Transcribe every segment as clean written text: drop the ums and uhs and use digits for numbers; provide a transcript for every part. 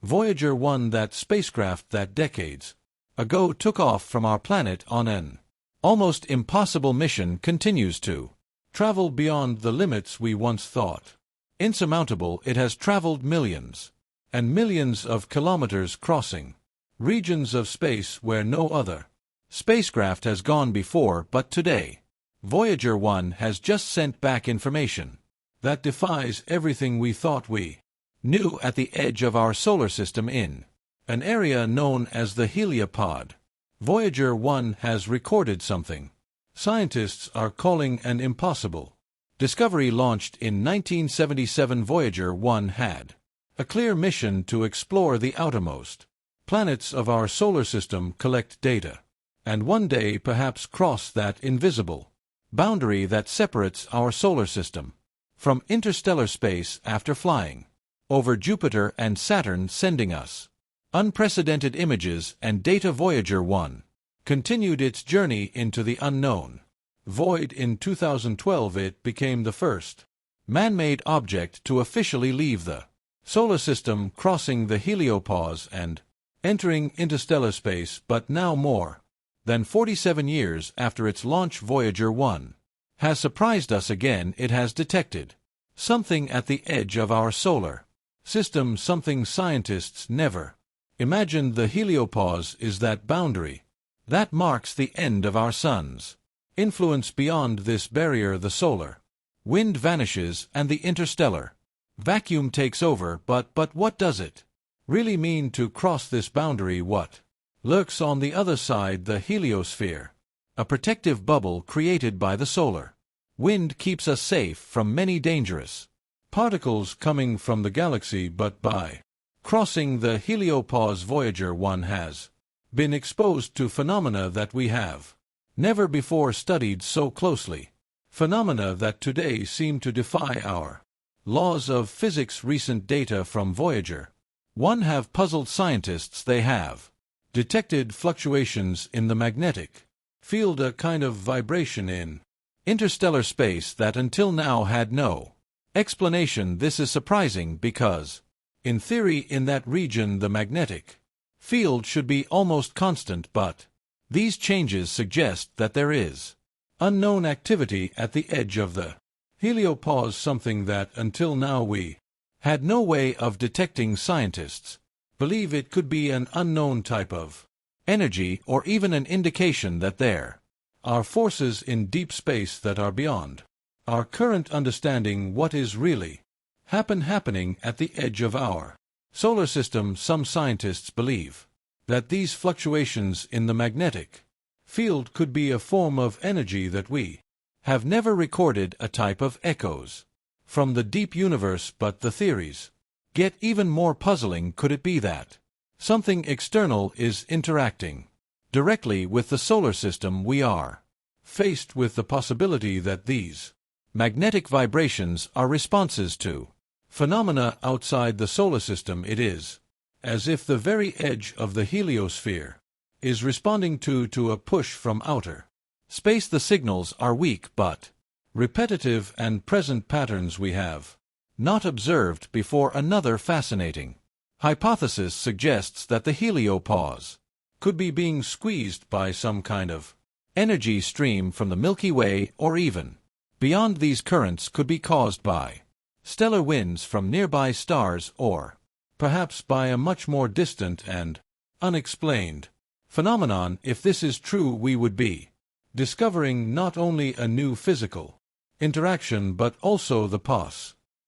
Voyager 1, that spacecraft that decades ago took off from our planet on an almost impossible mission, continues to travel beyond the limits we once thought insurmountable. It has traveled millions and millions of kilometers, crossing regions of space where no other spacecraft has gone before. But today, Voyager 1 has just sent back information that defies everything we thought we knew. At the edge of our solar system, in an area known as the Heliopause, Voyager 1 has recorded something scientists are calling an impossible discovery. Launched in 1977, Voyager 1 had a clear mission to explore the outermost planets of our solar system, collect data, and one day perhaps cross that invisible boundary that separates our solar system from interstellar space. After flying over Jupiter and Saturn, sending us unprecedented images and data, Voyager 1 continued its journey into the unknown void. In 2012, it became the first man-made object to officially leave the solar system, crossing the Heliopause and entering interstellar space. But now, more than 47 years after its launch, Voyager 1 has surprised us again. It has detected something at the edge of our solar system, something scientists never imagined. The Heliopause is that boundary that marks the end of our sun's influence. Beyond this barrier, the solar wind vanishes and the interstellar vacuum takes over. But what does it really mean to cross this boundary? What lurks on the other side? The heliosphere, a protective bubble created by the solar wind, keeps us safe from many dangerous particles coming from the galaxy. But by crossing the Heliopause, Voyager 1 has been exposed to phenomena that we have never before studied so closely, phenomena that today seem to defy our laws of physics. Recent data from Voyager 1 have puzzled scientists. They have detected fluctuations in the magnetic field, a kind of vibration in interstellar space that until now had no explanation. This is surprising because, in theory, in that region the magnetic field should be almost constant, but these changes suggest that there is unknown activity at the edge of the Heliopause, something that until now we had no way of detecting. Scientists believe it could be an unknown type of energy, or even an indication that there are forces in deep space that are beyond our current understanding. What is really happening at the edge of our solar system? Some scientists believe that these fluctuations in the magnetic field could be a form of energy that we have never recorded, a type of echoes from the deep universe. But the theories get even more puzzling. Could it be that something external is interacting directly with the solar system? We are faced with the possibility that these magnetic vibrations are responses to phenomena outside the solar system. It is as if the very edge of the heliosphere is responding to a push from outer space. The signals are weak but repetitive and present, patterns we have not observed before. Another fascinating hypothesis suggests that the Heliopause could be being squeezed by some kind of energy stream from the Milky Way, or even beyond. These currents could be caused by stellar winds from nearby stars, or perhaps by a much more distant and unexplained phenomenon. If this is true, we would be discovering not only a new physical interaction but also the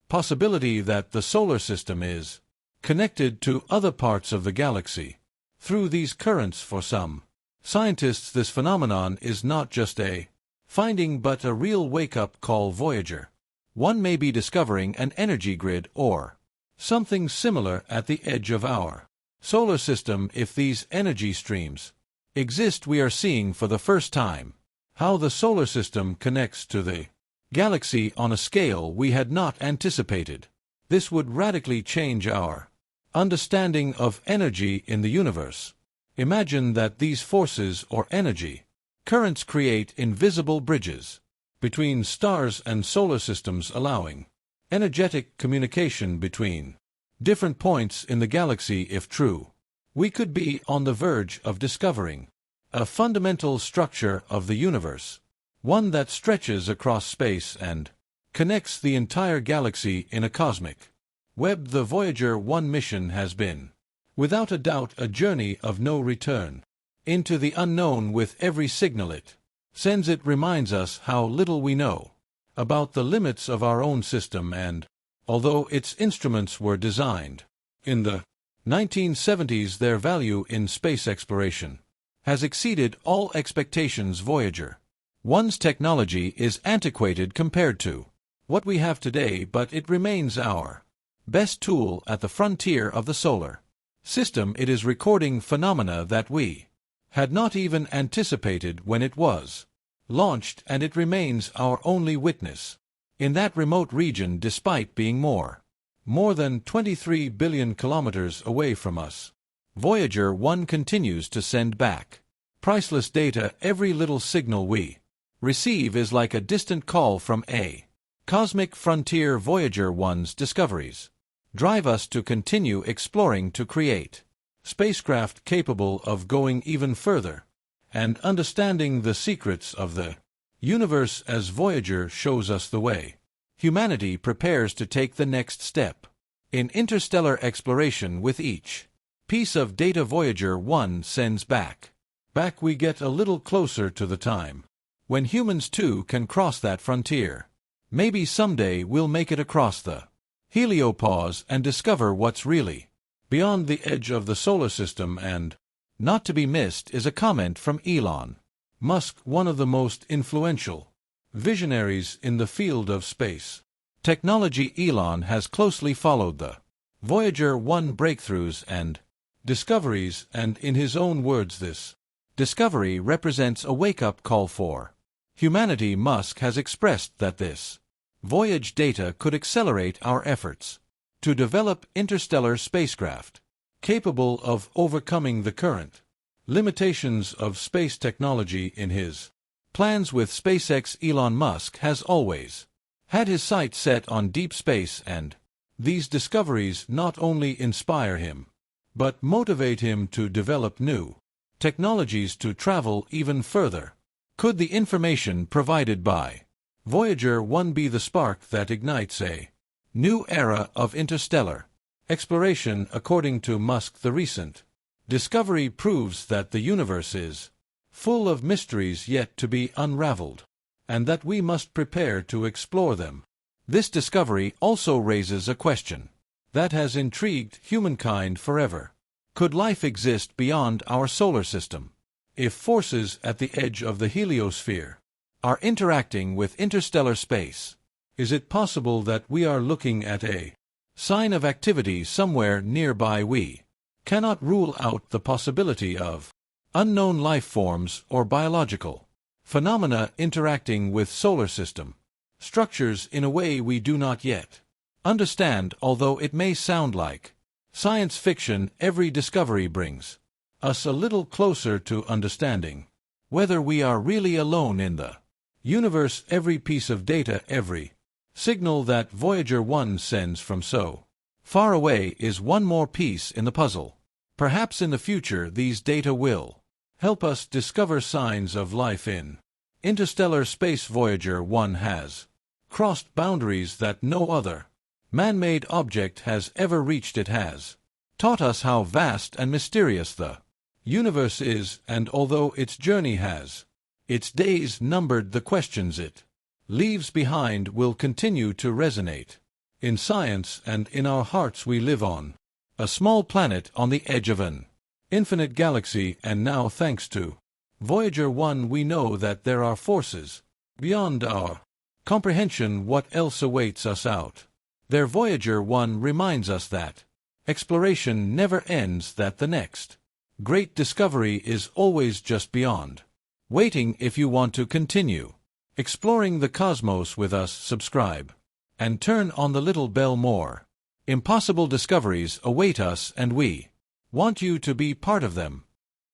possibility that the solar system is connected to other parts of the galaxy through these currents. For some scientists, this phenomenon is not just a finding but a real wake-up call. Voyager 1 may be discovering an energy grid or something similar at the edge of our solar system. If these energy streams exist, we are seeing for the first time how the solar system connects to the galaxy on a scale we had not anticipated. This would radically change our understanding of energy in the universe. Imagine that these forces or energy currents create invisible bridges between stars and solar systems, allowing energetic communication between different points in the galaxy if true. We could be on the verge of discovering a fundamental structure of the universe, one that stretches across space and connects the entire galaxy in a cosmic web. The Voyager 1 mission has been, without a doubt, a journey of no return into the unknown. With every signal it sends, it reminds us how little we know about the limits of our own system, and although its instruments were designed in the 1970s, their value in space exploration has exceeded all expectations. Voyager 1's technology is antiquated compared to what we have today, but it remains our best tool at the frontier of the solar system. It is recording phenomena that we had not even anticipated when it was launched, and it remains our only witness in that remote region despite being more than 23 billion kilometers away from us. Voyager 1 continues to send back priceless data. Every little signal we receive is like a distant call from a cosmic frontier. Voyager 1's discoveries drive us to continue exploring, to create spacecraft capable of going even further and understanding the secrets of the universe. As Voyager shows us the way, humanity prepares to take the next step in interstellar exploration. With each piece of data Voyager 1 sends back, we get a little closer to the time when humans too can cross that frontier. Maybe someday we'll make it across the Heliopause and discover what's really beyond the edge of the solar system. And not to be missed is a comment from Elon Musk, one of the most influential visionaries in the field of space technology. Elon has closely followed the Voyager 1 breakthroughs and discoveries, and in his own words, this discovery represents a wake-up call for humanity. Musk has expressed that this voyage data could accelerate our efforts to develop interstellar spacecraft capable of overcoming the current limitations of space technology. In his plans with SpaceX, Elon Musk has always had his sights set on deep space, and these discoveries not only inspire him but motivate him to develop new technologies to travel even further. Could the information provided by Voyager 1 be the spark that ignites a new era of interstellar exploration? According to Musk, the recent discovery proves that the universe is full of mysteries yet to be unraveled, and that we must prepare to explore them. This discovery also raises a question that has intrigued humankind forever. Could life exist beyond our solar system? If forces at the edge of the heliosphere are interacting with interstellar space, is it possible that we are looking at a sign of activity somewhere nearby? We cannot rule out the possibility of unknown life forms or biological phenomena interacting with solar system structures in a way we do not yet understand. Although it may sound like science fiction, every discovery brings us a little closer to understanding whether we are really alone in the universe. Every piece of data, every signal that Voyager 1 sends from so far away is one more piece in the puzzle. Perhaps in the future these data will help us discover signs of life in interstellar space. Voyager 1 has crossed boundaries that no other man-made object has ever reached. It has taught us how vast and mysterious the universe is, and although its journey has its days numbered, the questions it leaves behind will continue to resonate in science and in our hearts. We live on a small planet on the edge of an infinite galaxy, and now, thanks to Voyager 1, we know that there are forces beyond our comprehension. What else awaits us out there? Voyager 1 reminds us that exploration never ends, that the next great discovery is always just beyond waiting. If you want to continue exploring the cosmos with us, subscribe and turn on the little bell. More impossible discoveries await us, and we want you to be part of them.